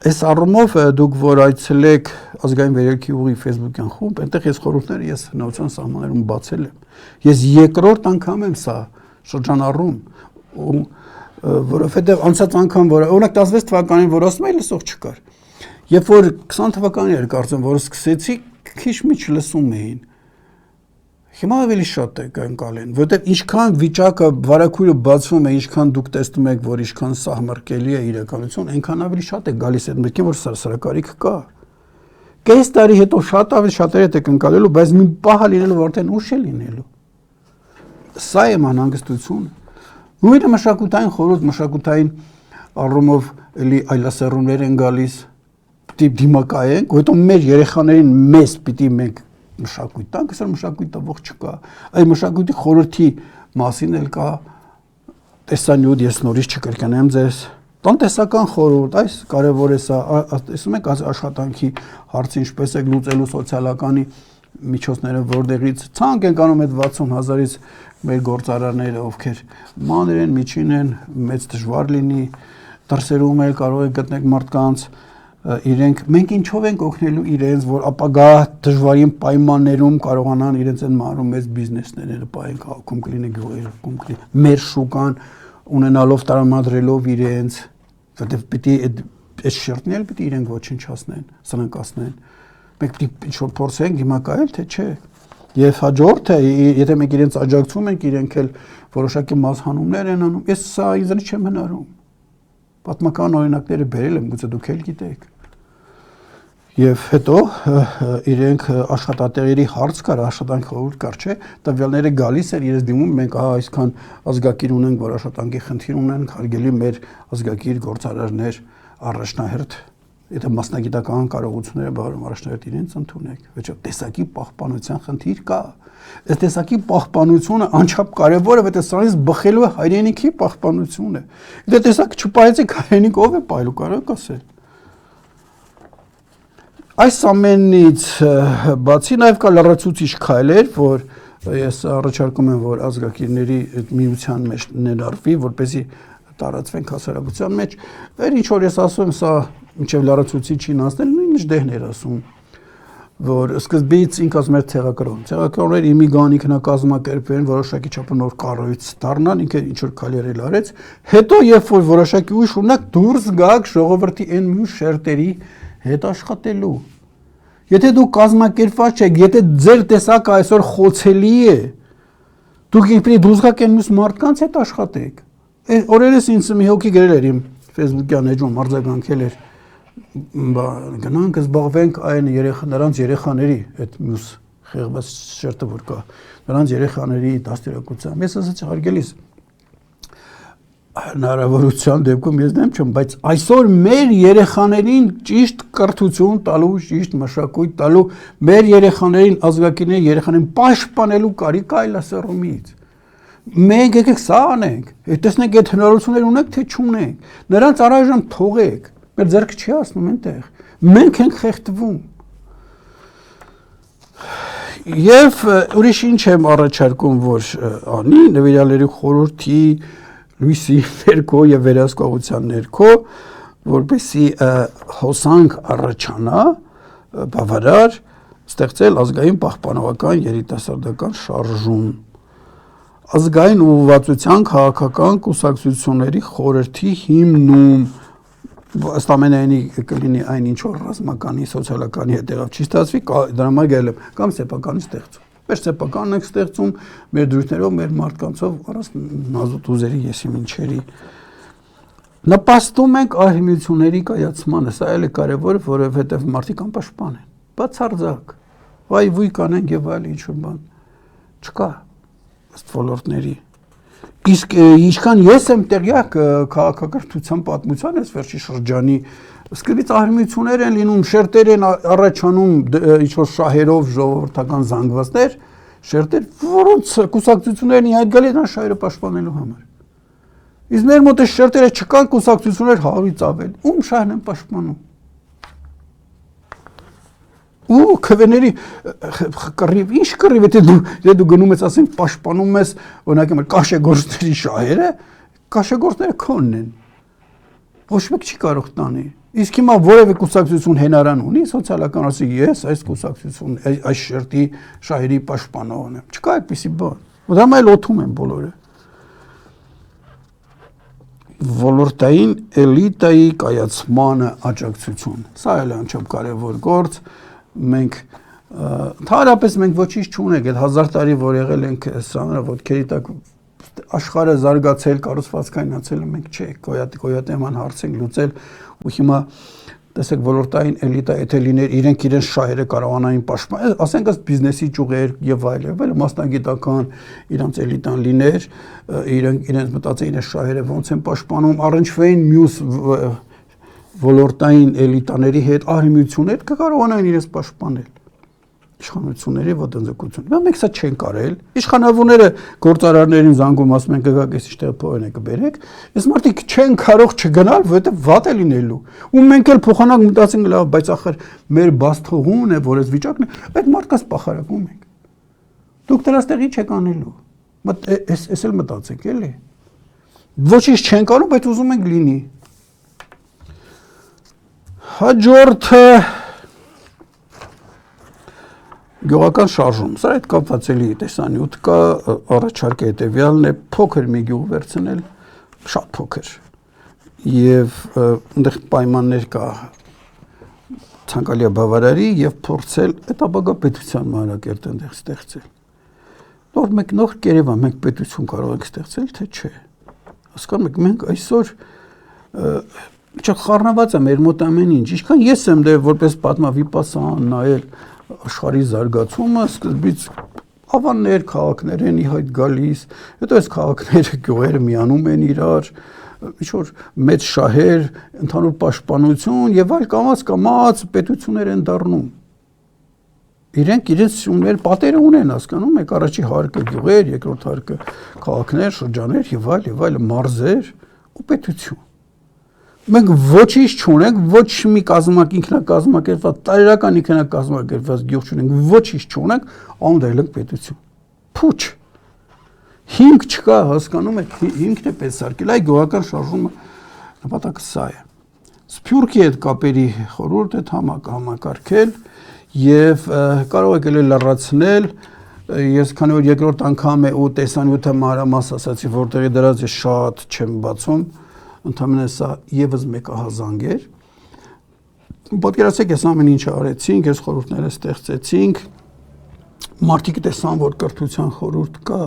S1: Այս առումով դուք որ այցելեք ազգային վերելքի ուղի Facebook-յան խումբ, այնտեղ ես խորհուրդները ես հնարավորության սահմաններում բացել եմ։ Ես երկրորդ անգամ եմ սա շրջանառում, որովհետև անցած անգամ որ օրինակ 16 թվականին որ ասում էի լսող չկար։ Երբ որ 20 թվականին էր կարծեմ որ սկսեցի քիչ միչ լսում էին։ Հիմա ավելի շատ է կան, որովհետև ինչքան վիճակը վարակույրը բացվում է, ինչքան դուք տեսնում եք, որ ինչքան սահմռկելի է իրականություն, այնքան ավելի շատ է գալիս այդ մտքին, որ սարսարակարիք կա։ Կես տարի հետո շատ ավելի շատերը հետ եք ընկալելու, բայց մի պահ լինելու արդեն ուշ է լինելու։ Սա է մանհանգստությունը։ Նույնը մշակութային խորհուրդ, մշակութային առումով էլի այլասերումներ են գալիս, պիտի դիմակայենք, հետո մեր երեխաներին մեզ պիտի մենք մշակույթ տանք, այսօր մշակույթը ողջ չկա։ Այդ մշակույթի խորհրդի մասին էլ կա տեսանյութ, ես նորից չկրկնեմ ձեզ։ Տնտեսական խորհուրդ, այս կարևոր է սա, տեսնում եք աշխատանքի հարցը ինչպես է լուծելու սոցիալականի միջոցները որտեղից ցանկ են անում այդ 60,000-ից մեր գործարարները, ովքեր մանր են, միջին են, մեծ դժվար լինի, դրսերում էլ կարող եք գտնել մարդկանց իրենք մենք ինչով ենք օգնելու իրենց որ ապագա դժվարին պայմաններում կարողանան իրենց այն մանրու մեծ բիզնեսները պահեն քաղաքում կլինի գյուղերում կլինի մեր շուկան ունենալով տրամադրելով իրենց որտեղ պիտի այդ շերտն էլ պիտի իրենք ոչնչացնեն սնանկացնեն մենք պիտի ինչ-որ փորձենք դիմակայել թե չէ եւ հաջորդը եթե մենք իրենց աջակցում ենք իրենք էլ որոշակի մասհանումներ են անում ես սա ինձ չեմ հնարում պատմական օրինակները բերել եմ գուցե դուք էլ գիտեք Եվ հետո իրենք աշխատատեղերի հարց կար, աշխատանքի խորհուրդ կար, չէ, տվյալները գալիս էր, իրենց դիմում մենք այսքան ազգակիր ունենք, որ աշխատանքի խնդիր ունենք, հարգելի մեր ազգակիր գործարարներ առաջնահերթ, եթե մասնագիտական կարողությունները բավարարում առաջնահերթ իրենց ընդունեք, վերջո տեսակի պահպանության խնդիր կա։ Այս տեսակի պահպանությունը անչափ կարևոր է, որտեղ սրանից բխելու է հայրենիքի պահպանությունը։ Եթե տեսակ չպահեցեք հայրենիք ով է պահելու, կարող եք ասել։ Այս ամենից բացի նաև կա լրացուցիչ քայլեր, որ ես առաջարկում եմ, որ ազգակիրների միության մեջ ներառվի, որպեսզի տարածվենք հասարակության մեջ։ Այդ ինչ որ ես ասում եմ, սա մինչև լրացուցիչին ասնել, նույնիսկ դեղներ ասում, որ սկզբից ինքս մեր ցեղակրոններ իմի գանիքն է կազմակերպեն, որոշակի չափով նոր կառույց դառնան, ինքը ինչ որ քայլեր արեց, հետո երբ որ որոշակի ուրիշ ունակ դուրս գաք ժողովրդի այն մյուս շերտերի հետ աշխատելու։ Եթե դուք կազմակերպված չեք, եթե ձեր տեսակը այսօր խոցելի է, դուք ինքնին դուրս գաք այն մյուս մարդկանց հետ աշխատեք։ Օրերս ինձ մի հոգի գրել էր իմ Facebook-յան էջում արձագանքել էր, գնանք զբաղվենք այն նրանց երեխաների այդ մյուս խեղված շերտը որ կա, նրանց երեխաների դաստիարակությամբ։ Ես ասացի հարգելիս հնարավորության դեպքում ես դեմ չեմ, բայց այսօր մեր երեխաներին ճիշտ կրթություն տալու, ճիշտ մշակույթ տալու, մեր երեխաներին, ազգակիրների երեխաներին պաշտպանելու կարիք այլ ասեռումից։ Մենք եկեք սա անենք, տեսնենք այդ հնարավորություններ ունենք թե չունենք, նրանց առայժմ թողեք, մեր ձեռքը չի ասնում այնտեղ, մենք ենք խեղդվում։ Եվ ուրիշ ինչ եմ առաջարկում, որ անի նվիրալների խորհրդի լույսի ներքո եւ վերահսկողության ներքո, որպեսզի հոսանք առաջանա, բավարար ստեղծել ազգային պահպանողական երիտասարդական շարժում, ազգային ուղղվածության քաղաքական կուսակցությունների խորհրդի հիմնում, ըստ ամենայնի կլինի այն ինչ որ ռազմականի, սոցիալականի հետևավ չի ստացվի, դրա համար գալել եմ, կամ սեփականի ստեղծում։ Մեր սեփականն ենք ստեղծում, մեր դրույթներով, մեր մարդկանցով, առանց նազուտ ուզերի, եսի մինչերի։ Նպաստում ենք ահիմությունների կայացմանը, սա էլ է կարևոր, որովհետև մարդիկ անպաշտպան են, բացարձակ, վայ կանենք եւ այլ ինչ-որ բան չկա ըստ ոլորտների։ Իսկ ինչքան ես եմ տեղյակ քաղաքակրթության պատմության այս վերջի շրջանի սկզբից ահիմություններ են լինում, շերտեր են առաջանում ինչ-որ շահերով ժողովրդական զանգվածներ, շերտեր, որոնց կուսակցություններն իհայտ գալի են շահերը պաշտպանելու համար։ Իսկ մեր մոտ այս շերտերը չկան կուսակցություններ 100-ից ավել, ում շահն են պաշտպանում։ Ու քվեների կռիվ, ինչ կռիվ, եթե դու գնում ես ասենք պաշտպանում ես օրինակ կաշեգործների շահերը, կաշեգործները քոնն են։ Ոչ մեկ չի կարող տանի։ Իսկ հիմա որևէ կուսակցություն հենարան ունի սոցիալական ասի ես այս կուսակցություն այս շերտի շահերի պաշտպանողն եմ։ Չկա այդպիսի բան։ Դա մայլ օթում են բոլորը։ Ոլորտային էլիտայի կայացմանը աջակցություն։ Սա էլ է անչափ կարևոր գործ։ Մենք ընդհանրապես մենք ոչինչ չունենք, այդ 1000 տարի որ եղել ենք սա ոտքերի տակ աշխարհը զարգացել, կառուցվածքայնացել մենք չէ, գոյատեման հարց ենք լուծել ու հիմա տեսեք ոլորտային էլիտա եթե լիներ իրենք իրենց շահերը կարողանային պաշտպանել, ասենք ըստ բիզնեսի ճյուղեր եւ այլն, մասնագիտական իրանց էլիտան լիներ, իրենց մտածեին այս շահերը ոնց են պաշտպանում, առնչվեին մյուս ոլորտային էլիտաների հետ արհիմություններ կկարողանային իրենց պաշտպանել իշխանությունների ոտնձգություն։ Մենք սա չենք կարել։ Իշխանավորները գործարարներին զանգում ասում են գգակ էս իստեղ փողն է կբերեք։ Այս մարդիկ չեն կարող չգնալ, որովհետև վատ է լինելու։ Ու մենք էլ փոխանակ մտածենք լավ, բայց ախր մեր բաստողուն է, որ այս վիճակն է, այդ մարդկանց պախարակում ենք։ Դուք դրաստեղ ինչ եք անելու։ Էս էլ մտածեք էլի։ Ոչինչ չեն կարող, բայց ուզում ենք լինի։ Հաջորդը գյուղական շարժում, սա այդ կապված էլի տեսանյութ կա, առաջարկը հետևյալն է, փոքր մի գյուղ վերցնել, շատ փոքր, և այնտեղ պայմաններ կա ցանկալի բավարարի և փորձել այդ ապագա պետության մանրակերտ այնտեղ ստեղծել։ Նոր կերևա մենք պետություն կարող ենք ստեղծել, թե չէ։ Հասկանում եք, մենք այսօր խառնված է մեր մոտ ամեն ինչ, ինչքան ես եմ դե որպես պատմավիպասան նայել աշխարհի զարգացումը սկզբից ավաններ քաղաքներ են ի հայտ գալիս, հետո այս քաղաքները գյուղերը միանում են իրար, ինչ-որ մեծ շահեր, ընդհանուր պաշտպանություն եւ այլ կամաց պետություններ են դառնում։ Իրենց ուներ պատերը ունեն, հասկանում եք, առաջի հարկը գյուղեր, երկրորդ հարկը քաղաքներ, շրջաններ եւ այլ մարզեր ու պետություն։ Մենք ոչինչ չունենք, ոչ մի ինքնակազմակերպված, տարերական ինքնակազմակերպված գյուղ չունենք, ոչինչ չունենք, անդրել ենք պետություն։ Փուչ։ Հիմք չկա, հասկանում եք, հիմքն է պետք սարքել, այ գյուղական շարժումը նպատակը սա է։ Սփյուռքի հետ կապերի խորհուրդ է համակարգել եւ կարող եք լրացնել, ես քանի որ երկրորդ անգամ է ու տեսանյութը մանրամաս ասացի, որտեղի դրած է շատ չեմ բացում, ընդհանրապես սա եւս մեկ ահազանգ էր։ Պատկերացրեք, ես ամեն ինչ արեցինք, ես խորհուրդները ստեղծեցինք, մարդիկ տեսան, որ կրթության խորհուրդ կա,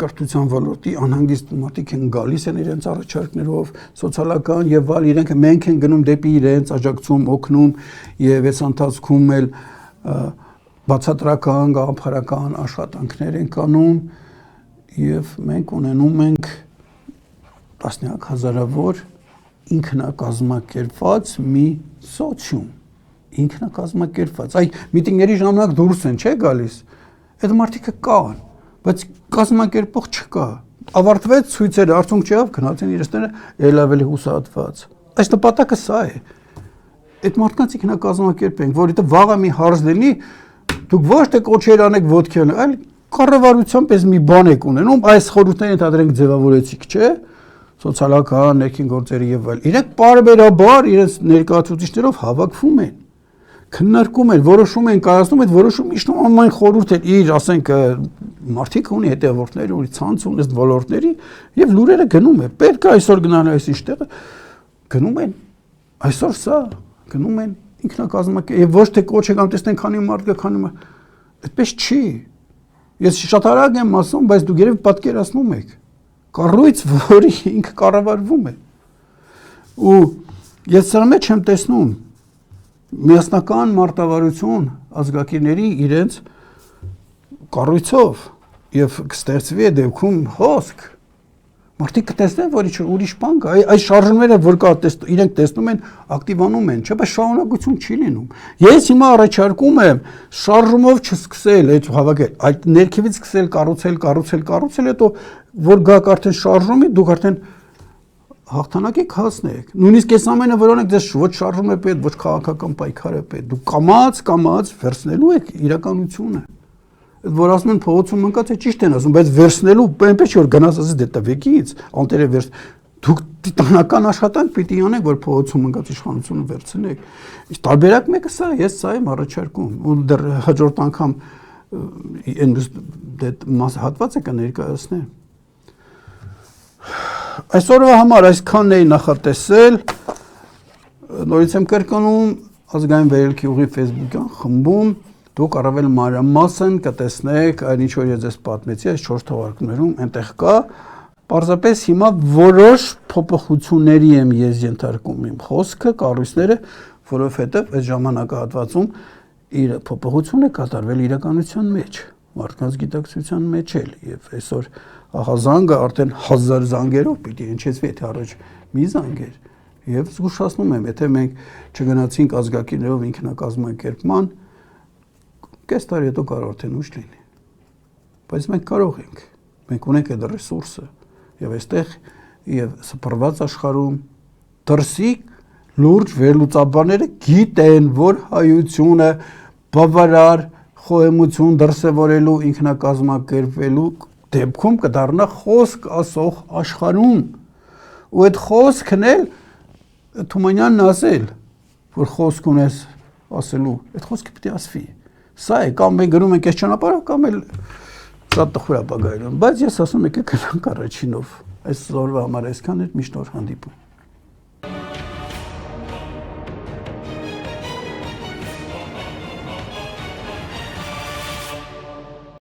S1: կրթության ոլորտի անհանգիստ մարդիկ են գալիս են իրենց առաջարկներով, սոցիալական եւ այլ, իրենք մենք են գնում դեպի իրենց աջակցում, օգնում եւ այս ընթացքում էլ բացատրական, գաղափարական աշխատանքներ են կանում եւ մենք ունենում ենք տասնյակ հազարավոր ինքնակազմակերպված մի սոցիում, ինքնակազմակերպված, այ միտինգների ժամանակ դուրս են, չէ՞ գալիս, այդ մարդիկը կան, բայց կազմակերպող չկա, ավարտվեց ցույցերը, արդյունք չեղավ, գնացին իրենցները ել ավելի հուսահատված, այս նպատակը սա է, այդ մարդկանց ինքնակազմակերպենք, որովհետև վաղը մի հարց լինի, դուք ոչ թե կոչեր անեք ոտքի անեք, այլ կառավարությամբ այս մի բան եք ունենում, այս խորհուրդներին ընդհանրենք ձևավորեցիք, չէ՞, սոցիալական, ներքին գործերի եւ այլ։ Իրենք բարբերաբար իրենց ներկայացուցիչներով հավաքվում են, քննարկում են, որոշում են, կայացնում այդ որոշում իշտում ամեն խորհուրդ է իր, ասենք, մարդիկ ունի հետևորդներ, ունի ցանց ունի այս ոլորտների եւ լուրերը գնում է։ Պետք է այսօր գնալ այս իշտեղը, գնում են։ Այսօր սա գնում են ինքնակազմակերպ եւ ոչ թե կոչ եկան տեսնեն քանի մարդ կա, քանի մարդ։ Այդպես չի։ Ես շատ արագ եմ ասում, բայց դուք երբ պատկերացնում եք կառույց, որի ինքը կառավարվում է։ Ու ես սրա մեջ եմ տեսնում միասնական մարտավարություն ազգակիրների իրենց կառույցով եւ կստեղծվի է դեպքում հոսք։ Մարդիկ կտեսնեն, որ ուրիշ բան կա, այս շարժումները որ կա, իրենք տեսնում են, ակտիվանում են, չէ՞, բայց շարունակություն չի լինում։ Ես հիմա առաջարկում եմ շարժումով չսկսել, այդ հավաքել, այդ ներքևից սկսել կառուցել, հետո որ գաք արդեն շարժումի, դուք արդեն հաղթանակի հասնեք։ Նույնիսկ այս ամենը որոնք դες ոչ շարժում է պետք, ոչ քաղաքական պայքար է պետք։ Դուք կամաց վերցնելու եք իրականությունը։ Որ ասում են փողոցում ընկած է ճիշտ են ասում, բայց վերցնելու այնպես որ գնաց ասես դե տվեկից, անտերը վերց դուք տիտանական աշխատանք պիտի անենք, որ փողոցում ընկած իշխանությունը վերցնենք։ Իսկ տարբերակ մեկը սա է, ես սա եմ առաջարկում, ու դեռ հաջորդ անգամ այն հատվածը կներկայացնեմ։ Այսօրվա համար այսքանն էի նախատեսել, նորից եմ կրկնում, Ազգային վերելքի ուղի Facebook-յան խմբում դուք առավել մանրամասն կտեսնեք այն ինչ որ ես ձեզ պատմեցի այս 4 թողարկումներում, այնտեղ կա, պարզապես հիմա որոշ փոփոխությունների եմ ես ենթարկում իմ խոսքը, կառույցները, որովհետև այս ժամանակահատվածում իր փոփոխությունը կատարվել իրականության մեջ, մարդկանց գիտակցության մեջ էլ, եւ այսօր ահազանգը արդեն 1000 զանգերով պիտի հնչեցվի, եթե առաջ մի զանգ էր, եւ զգուշացնում եմ, եթե մենք չգնացինք ազգակիներով ինքնակազմակերպման, կես տարի հետո կարող արդեն ուշ լինի, բայց մենք կարող ենք, մենք ունենք այդ ռեսուրսը, եւ այստեղ եւ սփռված աշխարհում դրսի լուրջ վերլուծաբանները գիտեն, որ հայությունը բավարար խոհեմություն դրսևորելու ինքնակազմակերպվելու դեպքում կդառնա խոսք ասող աշխարհում, ու այդ խոսքն էլ Թումանյանն ասել, որ խոսք ունես ասելու, այդ խոսքը պիտի ասվի, սա է, կամ մենք գնում ենք այս ճանապարհով, կամ էլ սա տխուր ապագայում, բայց ես ասում եկեք գնանք առաջինով, այս օրվա համար այսքան էր, միշտ օր հանդիպում։